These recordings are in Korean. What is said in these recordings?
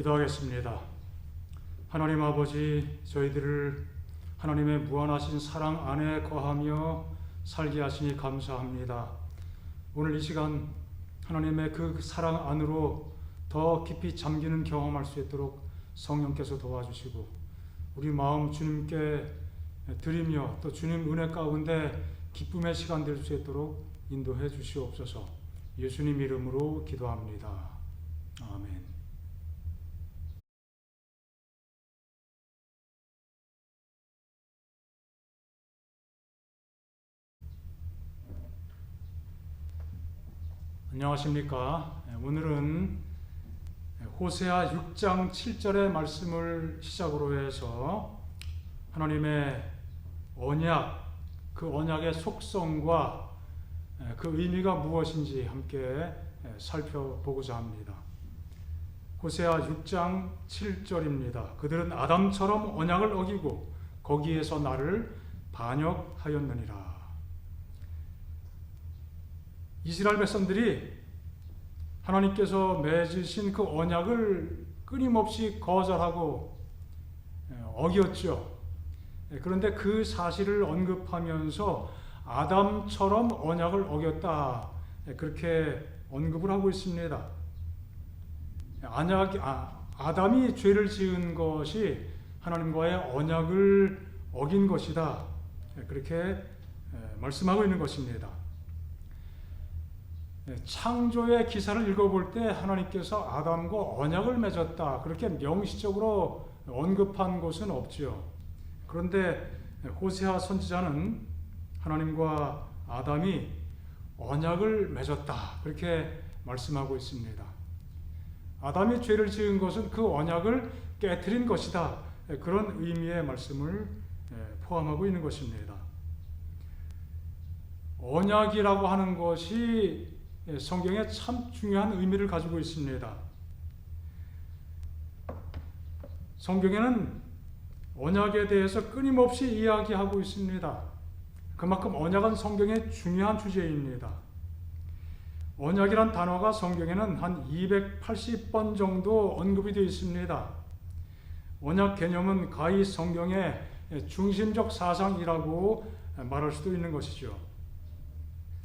기도하겠습니다. 하나님 아버지, 저희들을 하나님의 무한하신 사랑 안에 거하며 살게 하시니 감사합니다. 오늘 이 시간 하나님의 그 사랑 안으로 더 깊이 잠기는 경험할 수 있도록 성령께서 도와주시고 우리 마음 주님께 드리며 또 주님 은혜 가운데 기쁨의 시간 될 수 있도록 인도해 주시옵소서. 예수님 이름으로 기도합니다. 아멘. 안녕하십니까. 오늘은 호세아 6장 7절의 말씀을 시작으로 해서 하나님의 언약, 그 언약의 속성과 그 의미가 무엇인지 함께 살펴보고자 합니다. 호세아 6장 7절입니다. 그들은 아담처럼 언약을 어기고 거기에서 나를 반역하였느니라. 이스라엘 백성들이 하나님께서 맺으신 그 언약을 끊임없이 거절하고 어겼죠. 그런데 그 사실을 언급하면서 아담처럼 언약을 어겼다, 그렇게 언급을 하고 있습니다. 아담이 죄를 지은 것이 하나님과의 언약을 어긴 것이다, 그렇게 말씀하고 있는 것입니다. 창조의 기사를 읽어볼 때 하나님께서 아담과 언약을 맺었다, 그렇게 명시적으로 언급한 곳은 없지요. 그런데 호세아 선지자는 하나님과 아담이 언약을 맺었다, 그렇게 말씀하고 있습니다. 아담이 죄를 지은 것은 그 언약을 깨트린 것이다, 그런 의미의 말씀을 포함하고 있는 것입니다. 언약이라고 하는 것이 성경에 참 중요한 의미를 가지고 있습니다. 성경에는 언약에 대해서 끊임없이 이야기하고 있습니다. 그만큼 언약은 성경의 중요한 주제입니다. 언약이란 단어가 성경에는 한 280번 정도 언급이 되어 있습니다. 언약 개념은 가히 성경의 중심적 사상이라고 말할 수도 있는 것이죠.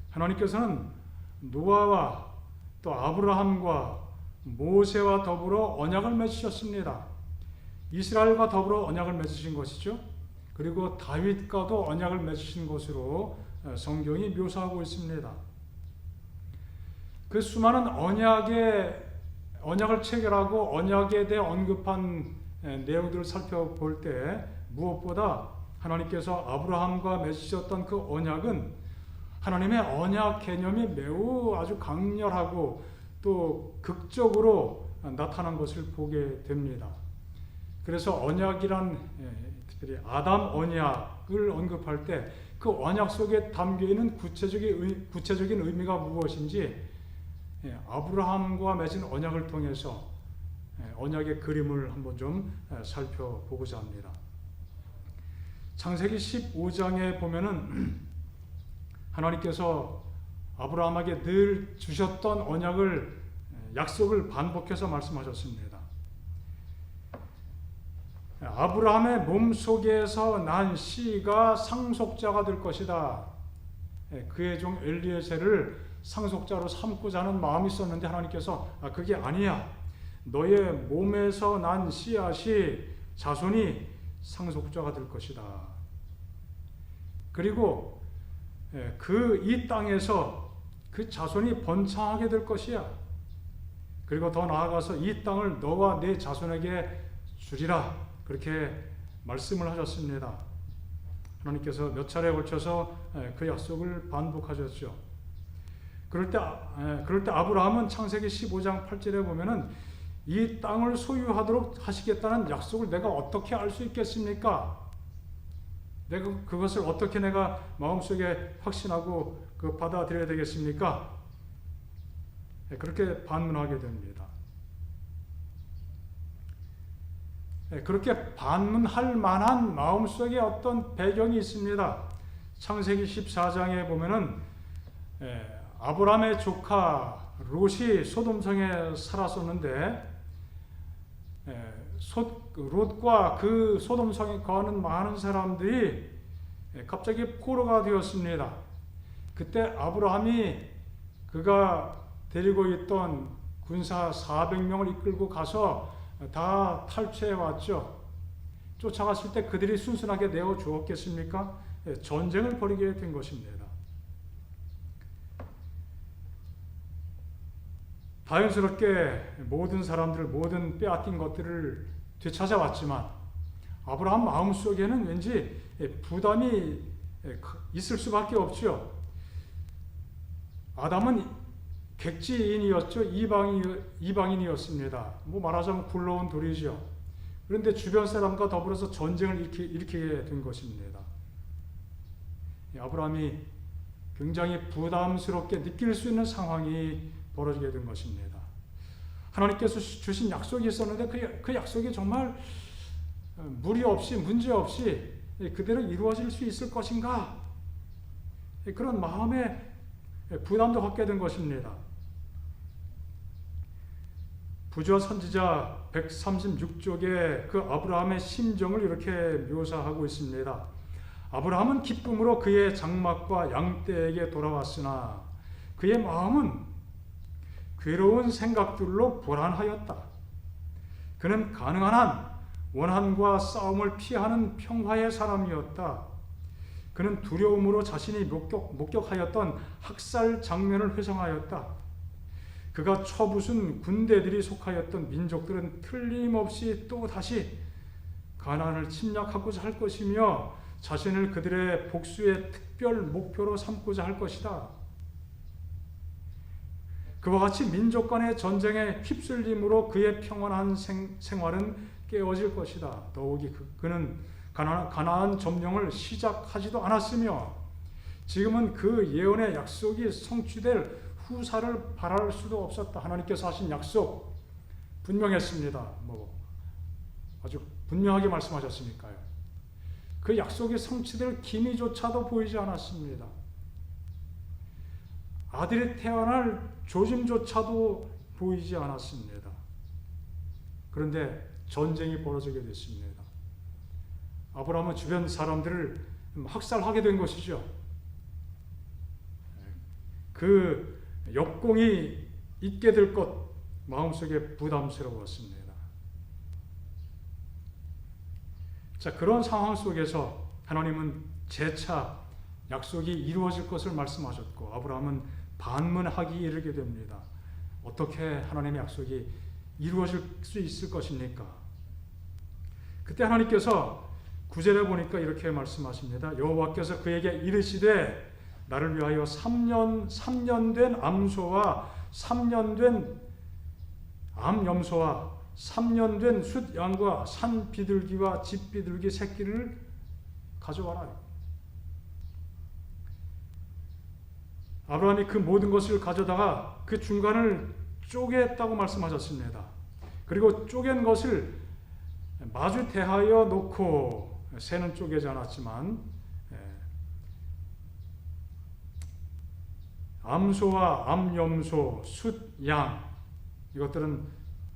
하나님께서는 노아와 또 아브라함과 모세와 더불어 언약을 맺으셨습니다. 이스라엘과 더불어 언약을 맺으신 것이죠. 그리고 다윗과도 언약을 맺으신 것으로 성경이 묘사하고 있습니다. 그 수많은 언약을 체결하고 언약에 대해 언급한 내용들을 살펴볼 때 무엇보다 하나님께서 아브라함과 맺으셨던 그 언약은 하나님의 언약 개념이 매우 아주 강렬하고 또 극적으로 나타난 것을 보게 됩니다. 그래서 언약이란, 특별히 아담 언약을 언급할 때 그 언약 속에 담겨있는 구체적인 의미가 무엇인지 아브라함과 맺은 언약을 통해서 언약의 그림을 한번 좀 살펴보고자 합니다. 창세기 15장에 보면은 하나님께서 아브라함에게 늘 주셨던 언약을, 약속을 반복해서 말씀하셨습니다. 아브라함의 몸속에서 난 씨가 상속자가 될 것이다. 그의 종 엘리에셀을 상속자로 삼고자 하는 마음이 있었는데 하나님께서 그게 아니야. 너의 몸에서 난 씨앗이, 자손이 상속자가 될 것이다. 그리고 이 땅에서 그 자손이 번창하게 될 것이야. 그리고 더 나아가서 이 땅을 너와 네 자손에게 주리라, 그렇게 말씀을 하셨습니다. 하나님께서 몇 차례에 걸쳐서 그 약속을 반복하셨죠. 그럴 때 아브라함은 창세기 15장 8절에 보면은 이 땅을 소유하도록 하시겠다는 약속을 내가 어떻게 알 수 있겠습니까? 내가 그것을 어떻게 내가 마음속에 확신하고 받아들여야 되겠습니까? 그렇게 반문하게 됩니다. 그렇게 반문할 만한 마음속에 어떤 배경이 있습니다. 창세기 14장에 보면은 아브라함의 조카 롯이 소돔성에 살았었는데 롯과 그 소돔성에 거하는 많은 사람들이 갑자기 포로가 되었습니다. 그때 아브라함이 그가 데리고 있던 군사 400명을 이끌고 가서 다 탈취해 왔죠. 쫓아갔을 때 그들이 순순하게 내어 주었겠습니까? 전쟁을 벌이게 된 것입니다. 자연스럽게 모든 사람들, 모든 빼앗긴 것들을 되찾아왔지만 아브라함 마음속에는 왠지 부담이 있을 수밖에 없죠. 아담은 객지인이었죠. 이방인이었습니다. 말하자면 굴러온 돌이죠. 그런데 주변 사람과 더불어서 전쟁을 일으키게 된 것입니다. 아브라함이 굉장히 부담스럽게 느낄 수 있는 상황이 벌어지게 된 것입니다. 하나님께서 주신 약속이 있었는데 그 약속이 정말 무리 없이 문제 없이 그대로 이루어질 수 있을 것인가? 그런 마음에 부담도 갖게 된 것입니다. 부조 선지자 136쪽에 그 아브라함의 심정을 이렇게 묘사하고 있습니다. 아브라함은 기쁨으로 그의 장막과 양떼에게 돌아왔으나 그의 마음은 괴로운 생각들로 불안하였다. 그는 가능한 한 원한과 싸움을 피하는 평화의 사람이었다. 그는 두려움으로 자신이 목격하였던 학살 장면을 회상하였다. 그가 처부순 군대들이 속하였던 민족들은 틀림없이 또 다시 가나안을 침략하고자 할 것이며 자신을 그들의 복수의 특별 목표로 삼고자 할 것이다. 그와 같이 민족 간의 전쟁에 휩쓸림으로 그의 평안한 생활은 깨어질 것이다. 더욱이 그는 가나안 점령을 시작하지도 않았으며 지금은 그 예언의 약속이 성취될 후사를 바랄 수도 없었다. 하나님께서 하신 약속 분명했습니다. 아주 분명하게 말씀하셨으니까요. 그 약속이 성취될 기미조차도 보이지 않았습니다. 아들이 태어날 조짐조차도 보이지 않았습니다. 그런데 전쟁이 벌어지게 됐습니다. 아브라함은 주변 사람들을 학살하게 된 것이죠. 그 역공이 있게 될 것 마음속에 부담스러웠습니다. 자, 그런 상황 속에서 하나님은 재차 약속이 이루어질 것을 말씀하셨고 아브라함은 반문하기 이르게 됩니다. 어떻게 하나님의 약속이 이루어질 수 있을 것입니까? 그때 하나님께서 9절에 보니까 이렇게 말씀하십니다. 여호와께서 그에게 이르시되 나를 위하여 3년 된 암소와 3년 된 암염소와 3년 된 숫양과 산 비둘기와 집 비둘기 새끼를 가져와라. 아브라함이 그 모든 것을 가져다가 그 중간을 쪼갰다고 말씀하셨습니다. 그리고 쪼갠 것을 마주 대하여 놓고 새는 쪼개지 않았지만 암소와 암염소, 숫양 이것들은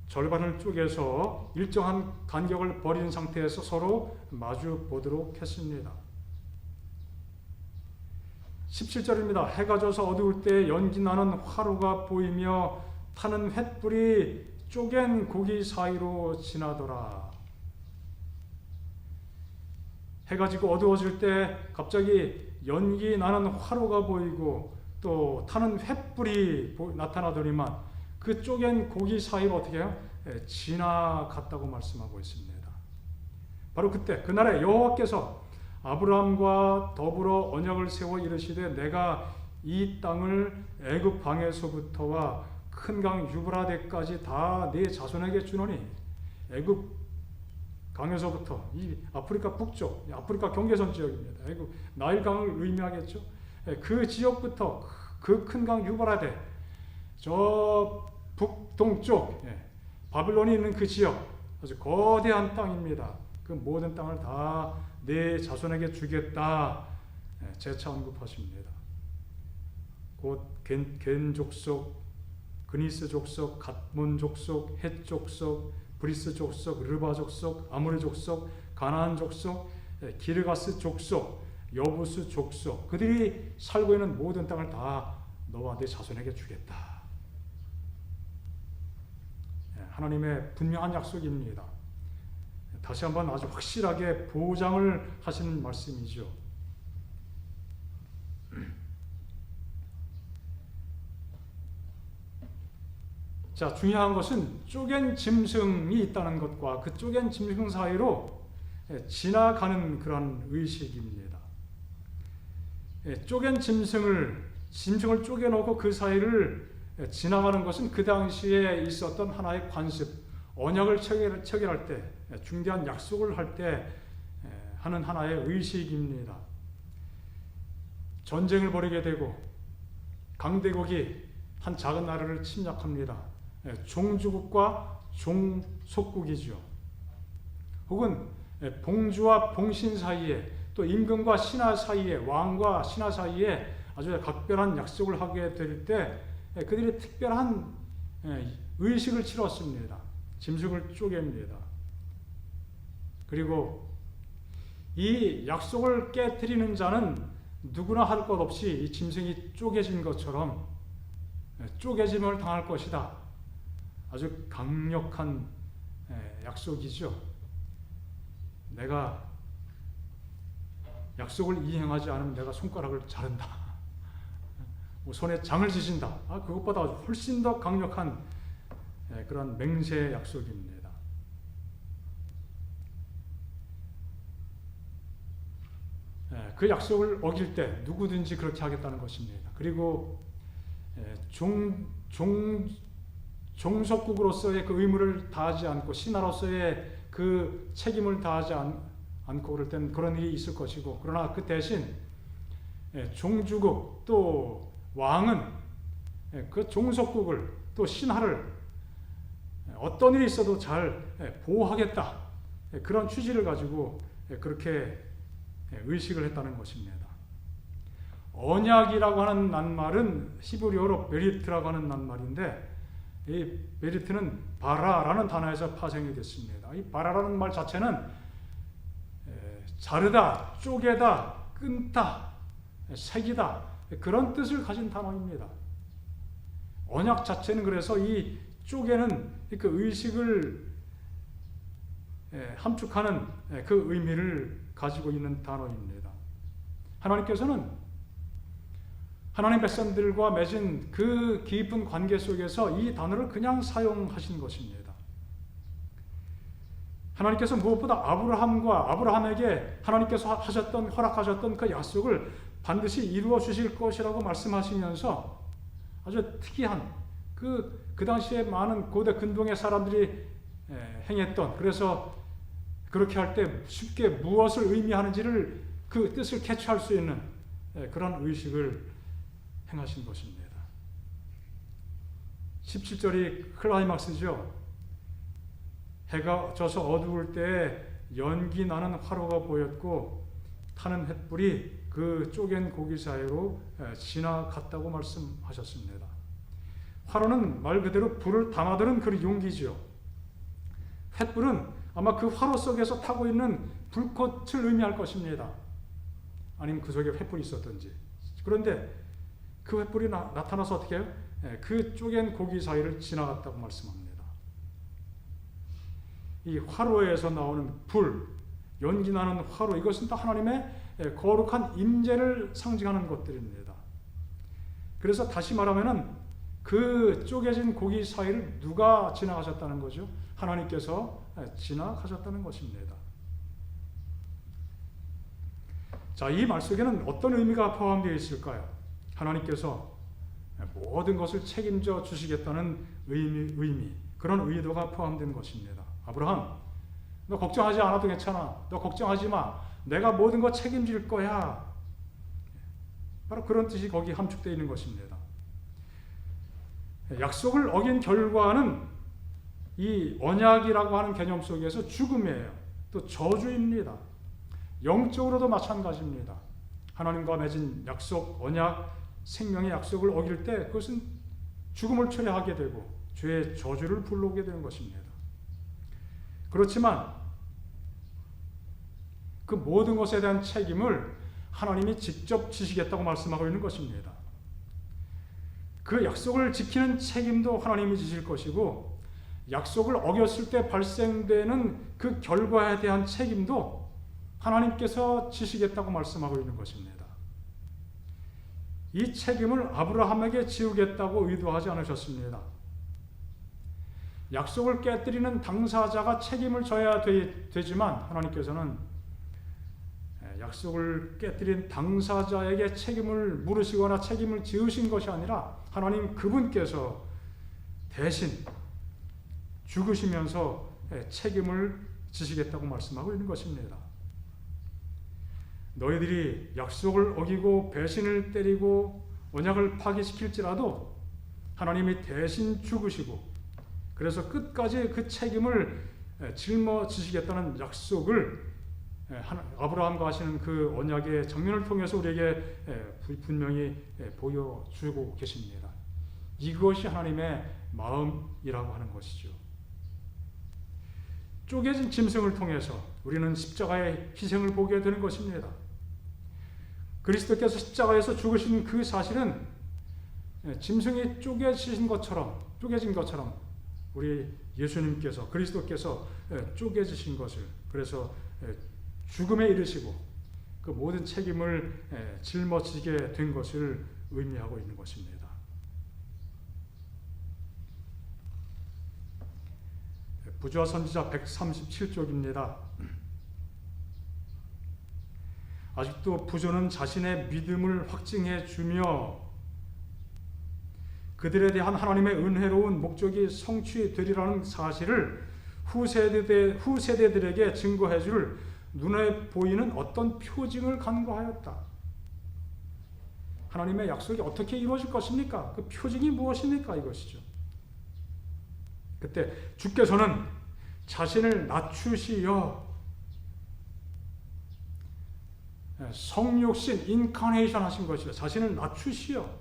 절반을 쪼개서 일정한 간격을 벌인 상태에서 서로 마주 보도록 했습니다. 17절입니다. 해가 져서 어두울 때 연기 나는 화로가 보이며 타는 횃불이 쪼갠 고기 사이로 지나더라. 해가 지고 어두워질 때 갑자기 연기 나는 화로가 보이고 또 타는 횃불이 나타나더니만 그 쪼갠 고기 사이로 어떻게 해요? 지나갔다고 말씀하고 있습니다. 바로 그때 그날에 여호와께서 아브라함과 더불어 언약을 세워 이르시되 내가 이 땅을 애굽 방에서부터와 큰 강 유브라데까지 다 네 자손에게 주노니 애굽 강에서부터 이 아프리카 북쪽, 아프리카 경계선 지역입니다. 애굽 나일강을 의미하겠죠. 그 지역부터 그 큰 강 유브라데 저 북동쪽 바빌론이 있는 그 지역 아주 거대한 땅입니다. 그 모든 땅을 다 내 자손에게 주겠다 재차 언급하십니다. 곧 겐 족속, 그니스 족속, 갓몬 족속, 헷 족속, 브리스 족속, 르바 족속, 아모리 족속, 가나안 족속, 기르가스 족속, 여부스 족속, 그들이 살고 있는 모든 땅을 다 너와 네 자손에게 주겠다. 하나님의 분명한 약속입니다. 다시 한번 아주 확실하게 보장을 하시는 말씀이죠. 자, 중요한 것은 쪼갠 짐승이 있다는 것과 그 쪼갠 짐승 사이로 지나가는 그런 의식입니다. 쪼갠 짐승을 쪼개놓고 그 사이를 지나가는 것은 그 당시에 있었던 하나의 관습, 언약을 체결할 때, 중대한 약속을 할 때 하는 하나의 의식입니다. 전쟁을 벌이게 되고 강대국이 한 작은 나라를 침략합니다. 종주국과 종속국이죠. 혹은 봉주와 봉신 사이에, 또 임금과 신하 사이에, 왕과 신하 사이에 아주 각별한 약속을 하게 될 때 그들이 특별한 의식을 치렀습니다. 짐승을 쪼갭니다. 그리고 이 약속을 깨뜨리는 자는 누구나 할 것 없이 이 짐승이 쪼개진 것처럼 쪼개짐을 당할 것이다. 아주 강력한 약속이죠. 내가 약속을 이행하지 않으면 내가 손가락을 자른다. 손에 장을 지신다. 그것보다 훨씬 더 강력한 그런 맹세 약속입니다. 그 약속을 어길 때 누구든지 그렇게 하겠다는 것입니다. 그리고 종속국으로서의 그 의무를 다하지 않고 신하로서의 그 책임을 다하지 않고 그럴 때는 그런 일이 있을 것이고, 그러나 그 대신 종주국 또 왕은 그 종속국을 또 신하를 어떤 일이 있어도 잘 보호하겠다, 그런 취지를 가지고 그렇게 의식을 했다는 것입니다. 언약이라고 하는 낱말은 히브리어로 베리트라고 하는 낱말인데, 이 베리트는 바라라는 단어에서 파생이 됐습니다. 이 바라라는 말 자체는 자르다, 쪼개다, 끊다, 새기다, 그런 뜻을 가진 단어입니다. 언약 자체는 그래서 이 쪼개는 그 의식을 함축하는 그 의미를 가지고 있는 단어입니다. 하나님께서는 하나님 백성들과 맺은 그 깊은 관계 속에서 이 단어를 그냥 사용하신 것입니다. 하나님께서 무엇보다 아브라함에게 하나님께서 허락하셨던 그 약속을 반드시 이루어 주실 것이라고 말씀하시면서 아주 특이한 그 당시에 많은 고대 근동의 사람들이 행했던, 그래서 그렇게 할 때 쉽게 무엇을 의미하는지를 그 뜻을 캐치할 수 있는 그런 의식을 행하신 것입니다. 17절이 클라이막스죠. 해가 져서 어두울 때에 연기 나는 화로가 보였고 타는 횃불이 그 쪼갠 고기 사이로 지나갔다고 말씀하셨습니다. 화로는 말 그대로 불을 담아드는 그 용기지요. 횃불은 아마 그 화로 속에서 타고 있는 불꽃을 의미할 것입니다. 아니면 그 속에 횃불이 있었던지. 그런데 그 횃불이 나타나서 어떻게 해요? 그 쪼갠 고기 사이를 지나갔다고 말씀합니다. 이 화로에서 나오는 불, 연기 나는 화로, 이것은 다 하나님의 거룩한 임재를 상징하는 것들입니다. 그래서 다시 말하면은 그 쪼개진 고기 사이를 누가 지나가셨다는 거죠? 하나님께서 지나가셨다는 것입니다. 자, 이 말 속에는 어떤 의미가 포함되어 있을까요? 하나님께서 모든 것을 책임져 주시겠다는 의미, 그런 의도가 포함된 것입니다. 아브라함, 너 걱정하지 않아도 괜찮아. 너 걱정하지 마. 내가 모든 것 책임질 거야. 바로 그런 뜻이 거기 함축되어 있는 것입니다. 약속을 어긴 결과는 이 언약이라고 하는 개념 속에서 죽음이에요. 또 저주입니다. 영적으로도 마찬가지입니다. 하나님과 맺은 약속, 언약, 생명의 약속을 어길 때 그것은 죽음을 초래하게 되고 죄의 저주를 불러오게 되는 것입니다. 그렇지만 그 모든 것에 대한 책임을 하나님이 직접 지시겠다고 말씀하고 있는 것입니다. 그 약속을 지키는 책임도 하나님이 지실 것이고, 약속을 어겼을 때 발생되는 그 결과에 대한 책임도 하나님께서 지시겠다고 말씀하고 있는 것입니다. 이 책임을 아브라함에게 지우겠다고 의도하지 않으셨습니다. 약속을 깨뜨리는 당사자가 책임을 져야 되지만 하나님께서는 약속을 깨뜨린 당사자에게 책임을 물으시거나 책임을 지으신 것이 아니라 하나님 그분께서 대신 죽으시면서 책임을 지시겠다고 말씀하고 있는 것입니다. 너희들이 약속을 어기고 배신을 때리고 언약을 파기시킬지라도 하나님이 대신 죽으시고 그래서 끝까지 그 책임을 짊어지시겠다는 약속을 아브라함과 하시는 그 언약의 장면을 통해서 우리에게 분명히 보여주고 계십니다. 이것이 하나님의 마음이라고 하는 것이죠. 쪼개진 짐승을 통해서 우리는 십자가의 희생을 보게 되는 것입니다. 그리스도께서 십자가에서 죽으신 그 사실은 짐승이 쪼개진 것처럼 우리 예수님께서 그리스도께서 쪼개지신 것을 그래서 죽음에 이르시고 그 모든 책임을 짊어지게 된 것을 의미하고 있는 것입니다. 부조와 선지자 137쪽입니다. 아직도 부조는 자신의 믿음을 확증해 주며 그들에 대한 하나님의 은혜로운 목적이 성취되리라는 사실을 후세대들에게 증거해 줄 눈에 보이는 어떤 표징을 간구하였다. 하나님의 약속이 어떻게 이루어질 것입니까? 그 표징이 무엇입니까? 이것이죠. 그때 주께서는 자신을 낮추시어 성육신 인카네이션 하신 것이다. 자신을 낮추시어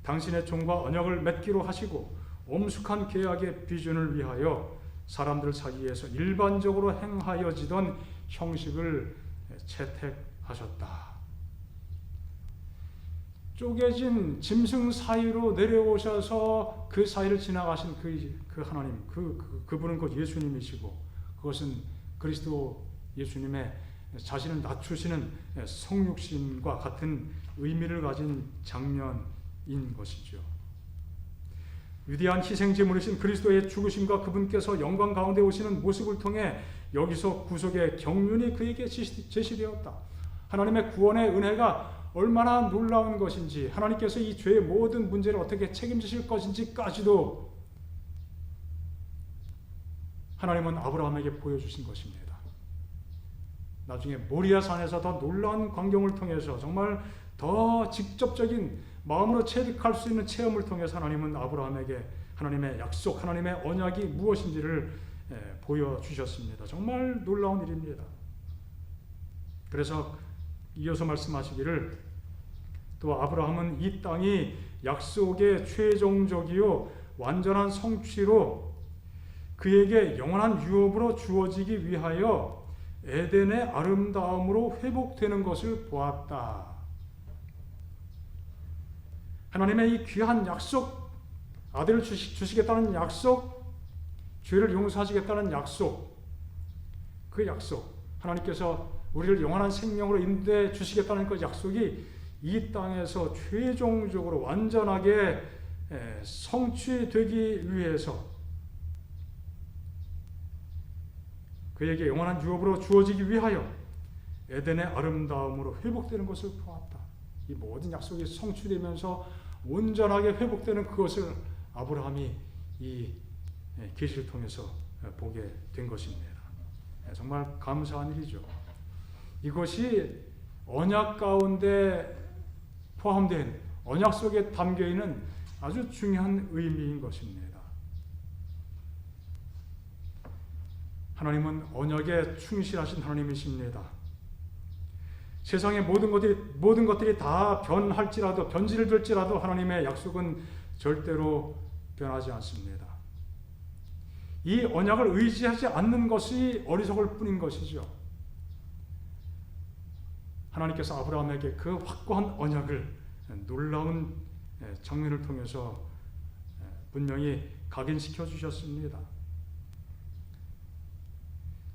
당신의 종과 언약을 맺기로 하시고 엄숙한 계약의 비준을 위하여 사람들 사이에서 일반적으로 행하여지던 형식을 채택하셨다. 쪼개진 짐승 사이로 내려오셔서 그 사이를 지나가신 그 하나님, 그분은 곧 예수님이시고 그것은 그리스도 예수님의 자신을 낮추시는 성육신과 같은 의미를 가진 장면인 것이죠. 위대한 희생제물이신 그리스도의 죽으심과 그분께서 영광 가운데 오시는 모습을 통해 여기서 구속의 경륜이 그에게 제시되었다. 하나님의 구원의 은혜가 얼마나 놀라운 것인지, 하나님께서 이 죄의 모든 문제를 어떻게 책임지실 것인지까지도 하나님은 아브라함에게 보여주신 것입니다. 나중에 모리아 산에서 더 놀라운 광경을 통해서 정말 더 직접적인 마음으로 체득할 수 있는 체험을 통해서 하나님은 아브라함에게 하나님의 약속, 하나님의 언약이 무엇인지를 보여주셨습니다. 정말 놀라운 일입니다. 그래서 이어서 말씀하시기를 또 아브라함은 이 땅이 약속의 최종적이요 완전한 성취로 그에게 영원한 유업으로 주어지기 위하여 에덴의 아름다움으로 회복되는 것을 보았다. 하나님의 이 귀한 약속, 아들을 주시겠다는 약속, 죄를 용서하시겠다는 약속, 그 약속, 하나님께서 우리를 영원한 생명으로 인도해 주시겠다는 그 약속이 이 땅에서 최종적으로 완전하게 성취되기 위해서 그에게 영원한 유업으로 주어지기 위하여 에덴의 아름다움으로 회복되는 것을 보았다. 이 모든 약속이 성취되면서 온전하게 회복되는 그것을 아브라함이 이 계시를 통해서 보게 된 것입니다. 정말 감사한 일이죠. 이것이 언약 가운데 포함된 언약 속에 담겨있는 아주 중요한 의미인 것입니다. 하나님은 언약에 충실하신 하나님이십니다. 세상의 모든 것들이 다 변할지라도 변질을 들지라도 하나님의 약속은 절대로 변하지 않습니다. 이 언약을 의지하지 않는 것이 어리석을 뿐인 것이죠. 하나님께서 아브라함에게 그 확고한 언약을 놀라운 장면을 통해서 분명히 각인시켜 주셨습니다.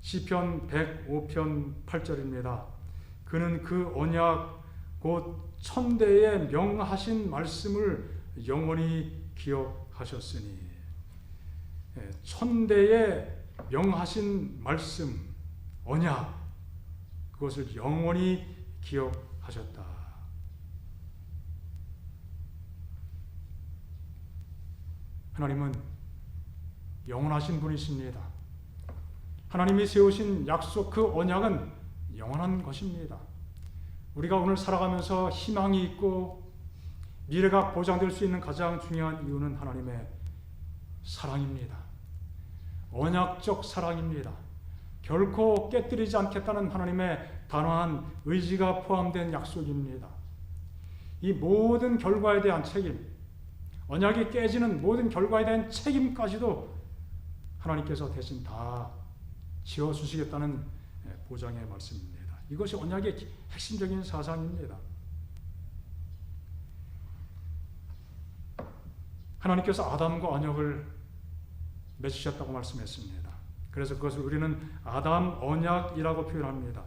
시편 105편 8절입니다. 그는 그 언약 곧 천대에 명하신 말씀을 영원히 기억하셨으니, 천대에 명하신 말씀, 언약, 그것을 영원히 기억하셨다. 하나님은 영원하신 분이십니다. 하나님이 세우신 약속, 그 언약은 영원한 것입니다. 우리가 오늘 살아가면서 희망이 있고 미래가 보장될 수 있는 가장 중요한 이유는 하나님의 사랑입니다. 언약적 사랑입니다. 결코 깨뜨리지 않겠다는 하나님의 단호한 의지가 포함된 약속입니다. 이 모든 결과에 대한 책임, 언약이 깨지는 모든 결과에 대한 책임까지도 하나님께서 대신 다 지어주시겠다는 보장의 말씀입니다. 이것이 언약의 핵심적인 사상입니다. 하나님께서 아담과 언약을 맺으셨다고 말씀했습니다. 그래서 그것을 우리는 아담 언약이라고 표현합니다.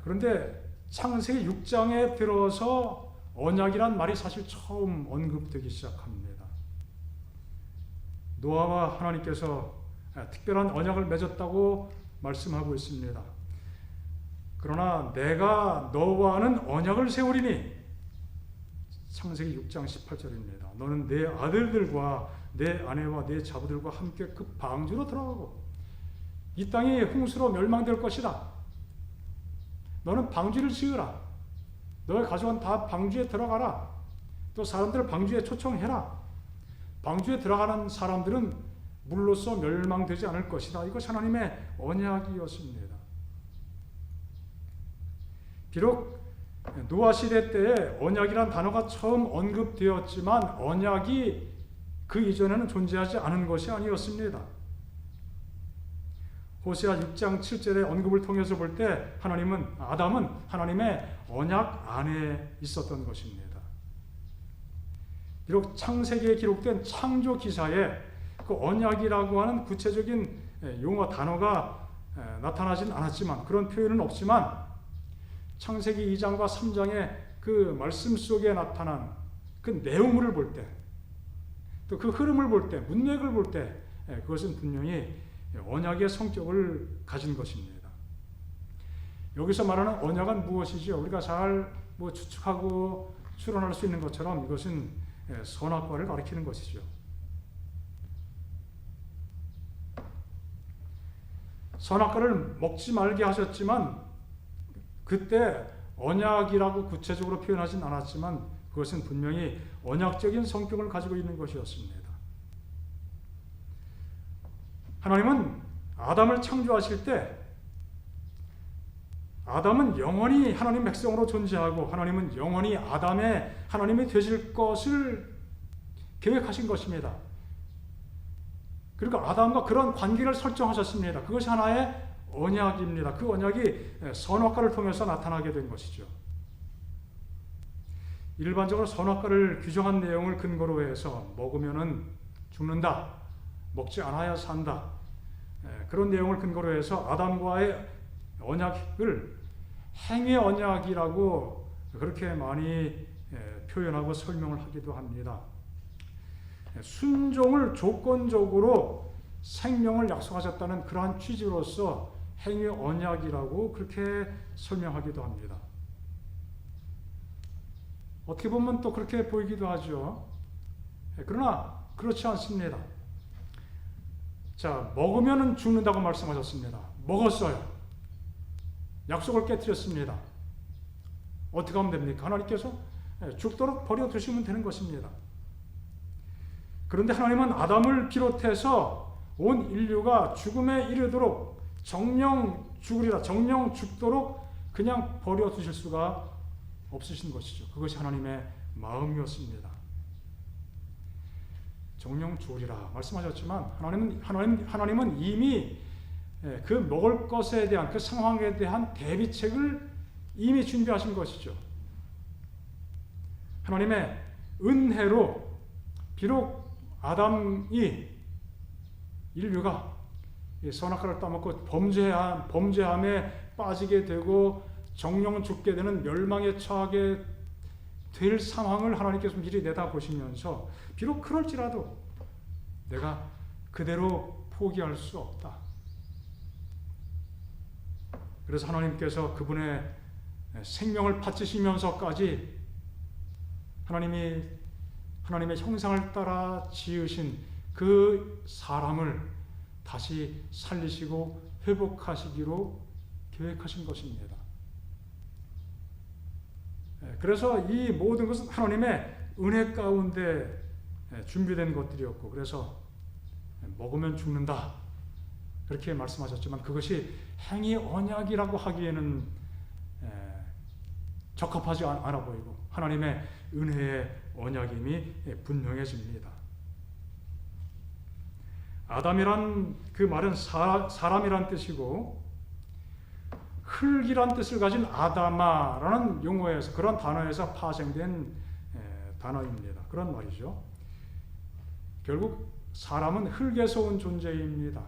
그런데 창세기 6장에 들어서 언약이란 말이 사실 처음 언급되기 시작합니다. 노아와 하나님께서 특별한 언약을 맺었다고 말씀하고 있습니다. 그러나 내가 너와는 언약을 세우리니, 창세기 6장 18절입니다. 너는 내 아들들과 내 아내와 내 자부들과 함께 그 방주로 들어가고 이 땅이 홍수로 멸망될 것이다. 너는 방주를 지으라. 너의 가족은 다 방주에 들어가라. 또 사람들을 방주에 초청해라. 방주에 들어가는 사람들은 물로써 멸망되지 않을 것이다. 이것이 하나님의 언약이었습니다. 비록 노아 시대 때에 언약이란 단어가 처음 언급되었지만 언약이 그 이전에는 존재하지 않은 것이 아니었습니다. 호세아 6장 7절의 언급을 통해서 볼 때 아담은 하나님의 언약 안에 있었던 것입니다. 비록 창세기에 기록된 창조 기사에 그 언약이라고 하는 구체적인 용어 단어가 나타나진 않았지만, 그런 표현은 없지만 창세기 2장과 3장의 그 말씀 속에 나타난 그 내용물을 볼 때, 또 그 흐름을 볼 때, 문맥을 볼 때 그것은 분명히 언약의 성격을 가진 것입니다. 여기서 말하는 언약은 무엇이죠? 우리가 잘 추측하고 추론할 수 있는 것처럼 이것은 선악과를 가리키는 것이죠. 선악과를 먹지 말게 하셨지만 그때 언약이라고 구체적으로 표현하진 않았지만 그것은 분명히 언약적인 성격을 가지고 있는 것이었습니다. 하나님은 아담을 창조하실 때 아담은 영원히 하나님 백성으로 존재하고 하나님은 영원히 아담의 하나님이 되실 것을 계획하신 것입니다. 그리고 아담과 그런 관계를 설정하셨습니다. 그것이 하나의 언약입니다. 그 언약이 선악과를 통해서 나타나게 된 것이죠. 일반적으로 선악과를 규정한 내용을 근거로 해서 먹으면은 죽는다, 먹지 않아야 산다, 그런 내용을 근거로 해서 아담과의 언약을 행위의 언약이라고 그렇게 많이 표현하고 설명을 하기도 합니다. 순종을 조건적으로 생명을 약속하셨다는 그러한 취지로서 행위 언약이라고 그렇게 설명하기도 합니다. 어떻게 보면 또 그렇게 보이기도 하죠. 그러나 그렇지 않습니다. 자, 먹으면 죽는다고 말씀하셨습니다. 먹었어요. 약속을 깨뜨렸습니다. 어떻게 하면 됩니까? 하나님께서 죽도록 버려두시면 되는 것입니다. 그런데 하나님은 아담을 비롯해서 온 인류가 죽음에 이르도록 정령 죽으리라, 정령 죽도록 그냥 버려두실 수가 없으신 것이죠. 그것이 하나님의 마음이었습니다. 정령 주리라 말씀하셨지만 하나님은 이미 그 먹을 것에 대한 그 상황에 대한 대비책을 이미 준비하신 것이죠. 하나님의 은혜로 비록 아담이 인류가 선악과를 따먹고 범죄함에 빠지게 되고 정령 죽게 되는 멸망에 처하게 될 상황을 하나님께서 미리 내다보시면서 비록 그럴지라도 내가 그대로 포기할 수 없다. 그래서 하나님께서 그분의 생명을 바치시면서까지 하나님의 형상을 따라 지으신 그 사람을 다시 살리시고 회복하시기로 계획하신 것입니다. 그래서 이 모든 것은 하나님의 은혜 가운데 준비된 것들이었고, 그래서 먹으면 죽는다 그렇게 말씀하셨지만 그것이 행위 언약이라고 하기에는 적합하지 않아 보이고 하나님의 은혜의 언약임이 분명해집니다. 아담이란 그 말은 사람이란 뜻이고 흙이란 뜻을 가진 아다마라는 용어에서, 그런 단어에서 파생된 단어입니다. 그런 말이죠. 결국 사람은 흙에서 온 존재입니다.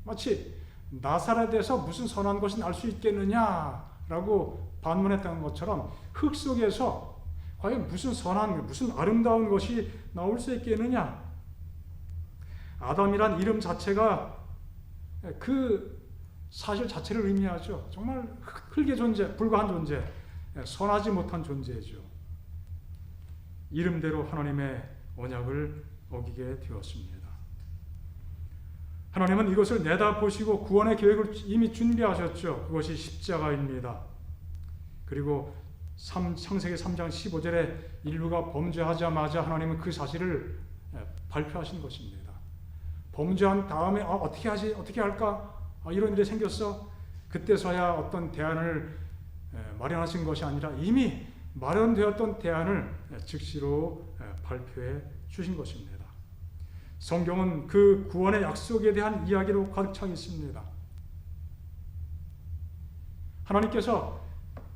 마치 나사렛에서 무슨 선한 것이 날 수 있겠느냐라고 반문했던 것처럼 흙 속에서 과연 무슨 선한, 무슨 아름다운 것이 나올 수 있겠느냐. 아담이란 이름 자체가 그 사실 자체를 의미하죠. 정말 흙의 존재, 불과한 존재, 선하지 못한 존재죠. 이름대로 하나님의 언약을 어기게 되었습니다. 하나님은 이것을 내다보시고 구원의 계획을 이미 준비하셨죠. 그것이 십자가입니다. 그리고 창세기 3장 15절에 인류가 범죄하자마자 하나님은 그 사실을 발표하신 것입니다. 범죄한 다음에 어떻게 하지? 어떻게 할까? 이런 일이 생겼어. 그때서야 어떤 대안을 마련하신 것이 아니라 이미 마련되었던 대안을 즉시로 발표해 주신 것입니다. 성경은 그 구원의 약속에 대한 이야기로 가득 차 있습니다. 하나님께서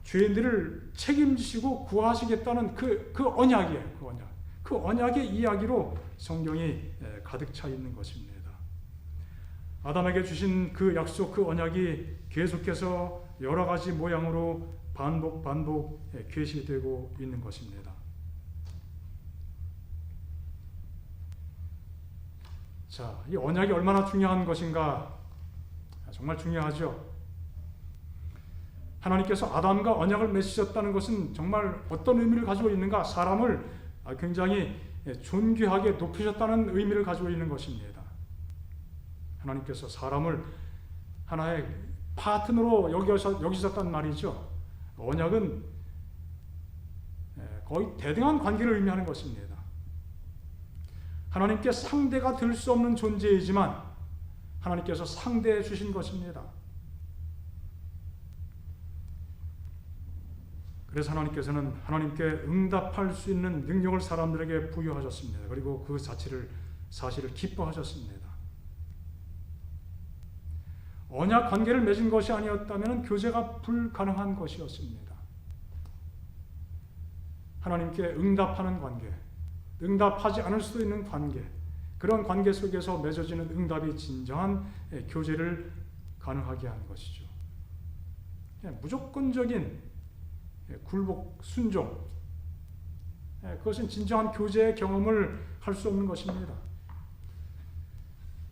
죄인들을 책임지시고 구하시겠다는 그 언약이에요. 그 언약의 이야기로 성경이 가득 차 있는 것입니다. 아담에게 주신 그 약속, 그 언약이 계속해서 여러 가지 모양으로 반복 계시되고 있는 것입니다. 자, 이 언약이 얼마나 중요한 것인가? 정말 중요하죠. 하나님께서 아담과 언약을 맺으셨다는 것은 정말 어떤 의미를 가지고 있는가? 사람을 굉장히 존귀하게 높이셨다는 의미를 가지고 있는 것입니다. 하나님께서 사람을 하나의 파트너로 여기셨단 말이죠. 언약은 거의 대등한 관계를 의미하는 것입니다. 하나님께 상대가 될 수 없는 존재이지만 하나님께서 상대해 주신 것입니다. 그래서 하나님께서는 하나님께 응답할 수 있는 능력을 사람들에게 부여하셨습니다. 그리고 그 사실을 기뻐하셨습니다. 언약 관계를 맺은 것이 아니었다면 교제가 불가능한 것이었습니다. 하나님께 응답하는 관계, 응답하지 않을 수도 있는 관계, 그런 관계 속에서 맺어지는 응답이 진정한 교제를 가능하게 하는 것이죠. 무조건적인 굴복, 순종, 그것은 진정한 교제의 경험을 할 수 없는 것입니다.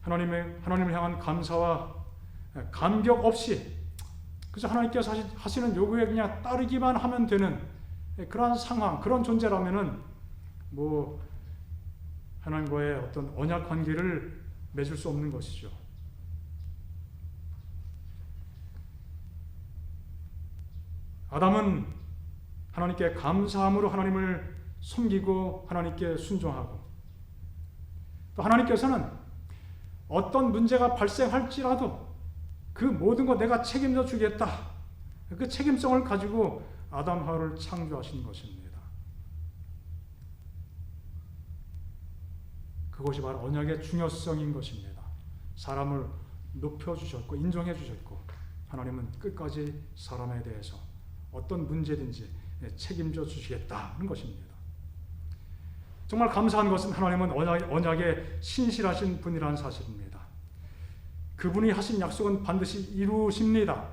하나님을 향한 감사와 감격 없이 그래서 하나님께서 하시는 요구에 그냥 따르기만 하면 되는 그러한 상황, 그런 존재라면은 하나님과의 어떤 언약 관계를 맺을 수 없는 것이죠. 아담은 하나님께 감사함으로 하나님을 섬기고 하나님께 순종하고, 또 하나님께서는 어떤 문제가 발생할지라도 그 모든 것 내가 책임져 주겠다, 그 책임성을 가지고 아담 하와를 창조하신 것입니다. 그것이 바로 언약의 중요성인 것입니다. 사람을 높여주셨고 인정해 주셨고 하나님은 끝까지 사람에 대해서 어떤 문제든지 책임져 주시겠다는 것입니다. 정말 감사한 것은 하나님은 언약에 신실하신 분이라는 사실입니다. 그분이 하신 약속은 반드시 이루십니다.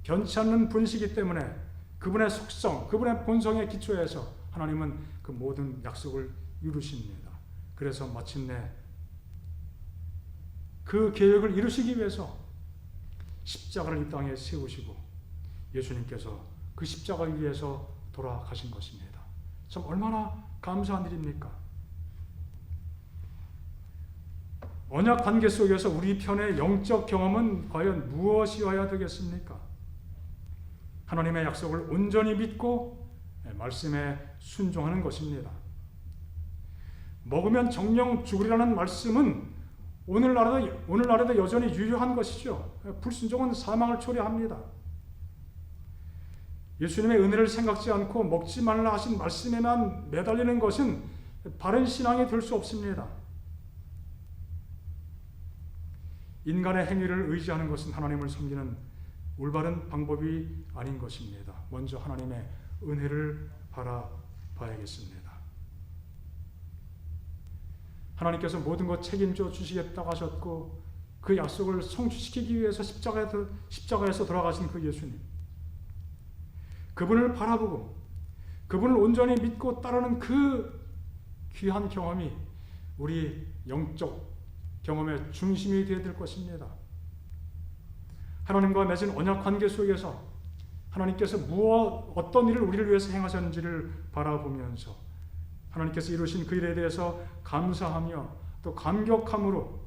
변치 않는 분이시기 때문에 그분의 속성, 그분의 본성에 기초해서 하나님은 그 모든 약속을 이루십니다. 그래서 마침내 그 계획을 이루시기 위해서 십자가를 이 땅에 세우시고 예수님께서 그 십자가를 위해서 돌아가신 것입니다. 참 얼마나 감사한 일입니까? 언약 관계 속에서 우리 편의 영적 경험은 과연 무엇이어야 되겠습니까? 하나님의 약속을 온전히 믿고 말씀에 순종하는 것입니다. 먹으면 정령 죽으리라는 말씀은 오늘날에도 여전히 유효한 것이죠. 불순종은 사망을 초래합니다. 예수님의 은혜를 생각지 않고 먹지 말라 하신 말씀에만 매달리는 것은 바른 신앙이 될 수 없습니다. 인간의 행위를 의지하는 것은 하나님을 섬기는 올바른 방법이 아닌 것입니다. 먼저 하나님의 은혜를 바라봐야겠습니다. 하나님께서 모든 것 책임져 주시겠다고 하셨고 그 약속을 성취시키기 위해서 십자가에서 돌아가신 그 예수님, 그분을 바라보고 그분을 온전히 믿고 따르는 그 귀한 경험이 우리 영적 경험의 중심이 되어야 될 것입니다. 하나님과 맺은 언약 관계 속에서 하나님께서 어떤 일을 우리를 위해서 행하셨는지를 바라보면서 하나님께서 이루신 그 일에 대해서 감사하며 또 감격함으로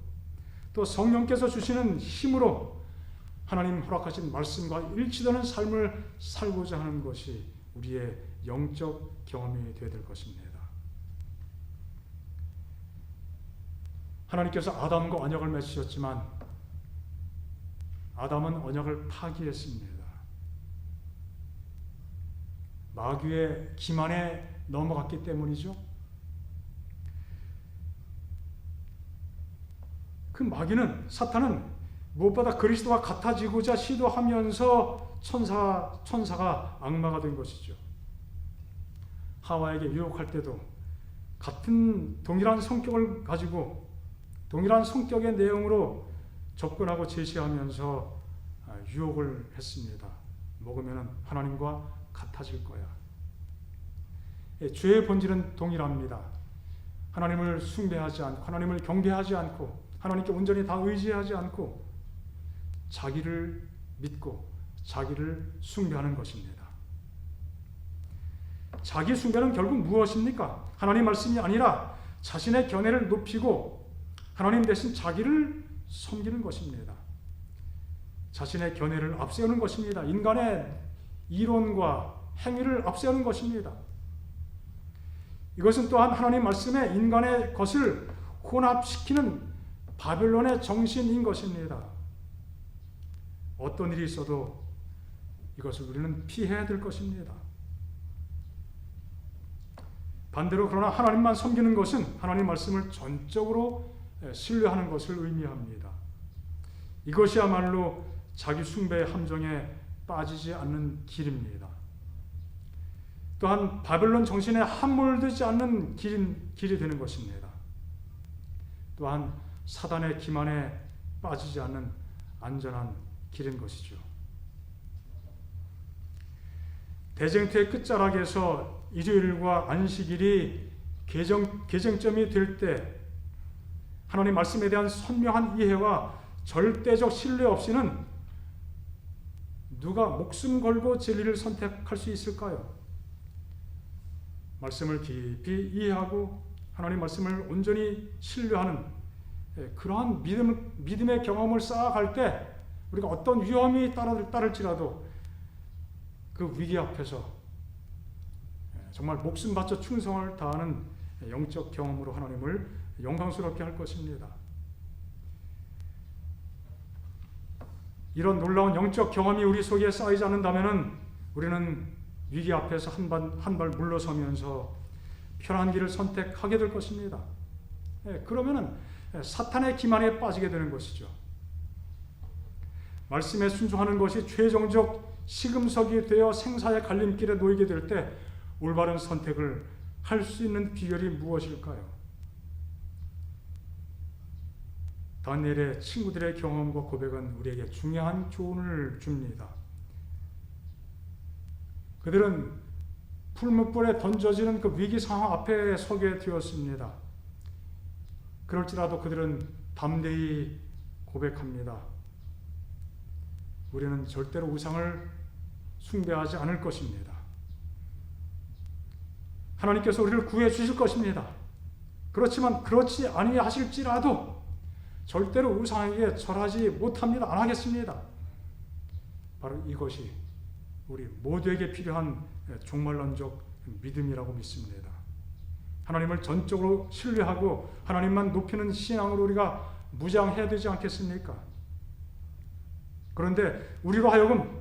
또 성령께서 주시는 힘으로 하나님 허락하신 말씀과 일치되는 삶을 살고자 하는 것이 우리의 영적 경험이 되어야 될 것입니다. 하나님께서 아담과 언약을 맺으셨지만 아담은 언약을 파기했습니다. 마귀의 기만에 넘어갔기 때문이죠. 그 마귀는, 사탄은 무엇보다 그리스도와 같아지고자 시도하면서 천사가 악마가 된 것이죠. 하와에게 유혹할 때도 같은 동일한 성격을 가지고 동일한 성격의 내용으로 접근하고 제시하면서 유혹을 했습니다. 먹으면 하나님과 같아질 거야. 죄의 본질은 동일합니다. 하나님을 숭배하지 않고 하나님을 경배하지 않고 하나님께 온전히 다 의지하지 않고 자기를 믿고 자기를 숭배하는 것입니다. 자기 숭배는 결국 무엇입니까? 하나님 말씀이 아니라 자신의 견해를 높이고 하나님 대신 자기를 섬기는 것입니다. 자신의 견해를 앞세우는 것입니다. 인간의 이론과 행위를 앞세우는 것입니다. 이것은 또한 하나님 말씀에 인간의 것을 혼합시키는 바벨론의 정신인 것입니다. 어떤 일이 있어도 이것을 우리는 피해야 될 것입니다. 반대로 그러나 하나님만 섬기는 것은 하나님 말씀을 전적으로 신뢰하는 것을 의미합니다. 이것이야말로 자기 숭배의 함정에 빠지지 않는 길입니다. 또한 바벨론 정신에 함몰되지 않는 길이 되는 것입니다. 또한 사단의 기만에 빠지지 않는 안전한 길인 것이죠. 대쟁투의 끝자락에서 일요일과 안식일이 개정점이 될 때 하나님 말씀에 대한 선명한 이해와 절대적 신뢰 없이는 누가 목숨 걸고 진리를 선택할 수 있을까요? 말씀을 깊이 이해하고 하나님 말씀을 온전히 신뢰하는 그러한 믿음의 경험을 쌓아갈 때 우리가 어떤 위험이 따를지라도 그 위기 앞에서 정말 목숨 바쳐 충성을 다하는 영적 경험으로 하나님을 영광스럽게 할 것입니다. 이런 놀라운 영적 경험이 우리 속에 쌓이지 않는다면 우리는 위기 앞에서 한 발 물러서면서 편한 길을 선택하게 될 것입니다. 그러면은 사탄의 기만에 빠지게 되는 것이죠. 말씀에 순종하는 것이 최종적 시금석이 되어 생사의 갈림길에 놓이게 될 때 올바른 선택을 할 수 있는 비결이 무엇일까요? 다니엘의 친구들의 경험과 고백은 우리에게 중요한 교훈을 줍니다. 그들은 풀무불에 던져지는 그 위기 상황 앞에 서게 되었습니다. 그럴지라도 그들은 담대히 고백합니다. 우리는 절대로 우상을 숭배하지 않을 것입니다. 하나님께서 우리를 구해 주실 것입니다. 그렇지만 그렇지 아니하실지라도 절대로 우상에게 절하지 못합니다. 안 하겠습니다. 바로 이것이 우리 모두에게 필요한 종말론적 믿음이라고 믿습니다. 하나님을 전적으로 신뢰하고 하나님만 높이는 신앙으로 우리가 무장해야 되지 않겠습니까? 그런데 우리로 하여금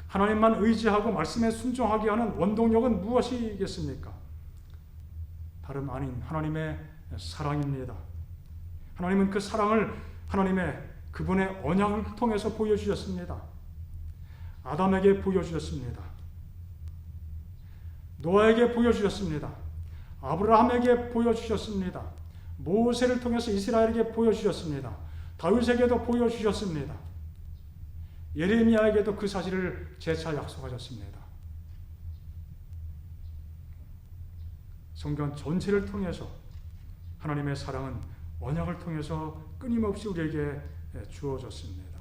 하나님만 의지하고 말씀에 순종하게 하는 원동력은 무엇이겠습니까? 다름 아닌 하나님의 사랑입니다. 하나님은 그 사랑을 하나님의 그분의 언약을 통해서 보여주셨습니다. 아담에게 보여주셨습니다. 노아에게 보여주셨습니다. 아브라함에게 보여주셨습니다. 모세를 통해서 이스라엘에게 보여주셨습니다. 다윗에게도 보여주셨습니다. 예레미야에게도 그 사실을 재차 약속하셨습니다. 성경 전체를 통해서 하나님의 사랑은 언약을 통해서 끊임없이 우리에게 주어졌습니다.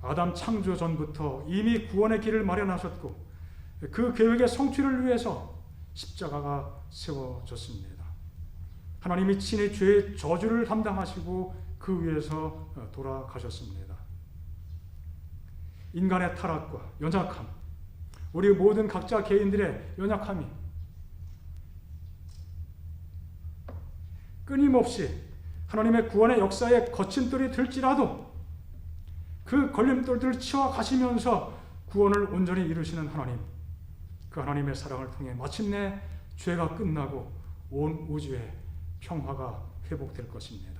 아담 창조 전부터 이미 구원의 길을 마련하셨고 그 계획의 성취를 위해서 십자가가 세워졌습니다. 하나님이 친히 죄의 저주를 담당하시고 그 위에서 돌아가셨습니다. 인간의 타락과 연약함, 우리 모든 각자 개인들의 연약함이 끊임없이 하나님의 구원의 역사에 거침돌이 들지라도 그 걸림돌들을 치워 가시면서 구원을 온전히 이루시는 하나님, 그 하나님의 사랑을 통해 마침내 죄가 끝나고 온 우주에 평화가 회복될 것입니다.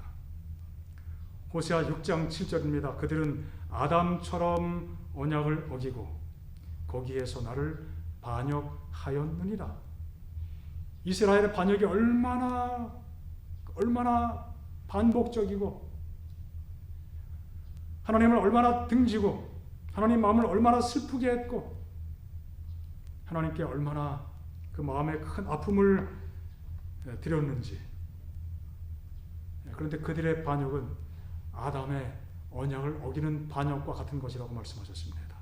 호세아 6장 7절입니다. 그들은 아담처럼 언약을 어기고 거기에서 나를 반역하였느니라. 이스라엘의 반역이 얼마나 반복적이고 하나님을 얼마나 등지고 하나님 마음을 얼마나 슬프게 했고 하나님께 얼마나 그 마음에 큰 아픔을 드렸는지. 그런데 그들의 반역은 아담의 언약을 어기는 반역과 같은 것이라고 말씀하셨습니다.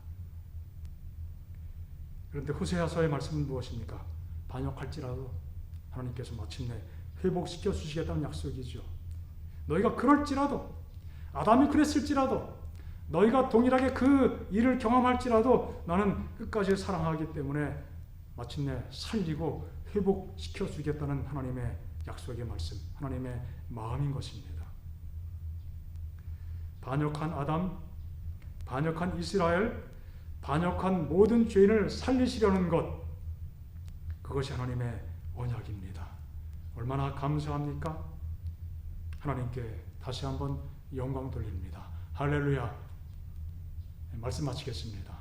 그런데 호세아서의 말씀은 무엇입니까? 반역할지라도 하나님께서 마침내 회복시켜 주시겠다는 약속이죠. 너희가 그럴지라도, 아담이 그랬을지라도, 너희가 동일하게 그 일을 경험할지라도 나는 끝까지 사랑하기 때문에 마침내 살리고 회복시켜 주겠다는 하나님의 약속의 말씀, 하나님의 마음인 것입니다. 반역한 아담, 반역한 이스라엘, 반역한 모든 죄인을 살리시려는 것, 그것이 하나님의 언약입니다. 얼마나 감사합니까? 하나님께 다시 한번 영광 돌립니다. 할렐루야. 말씀 마치겠습니다.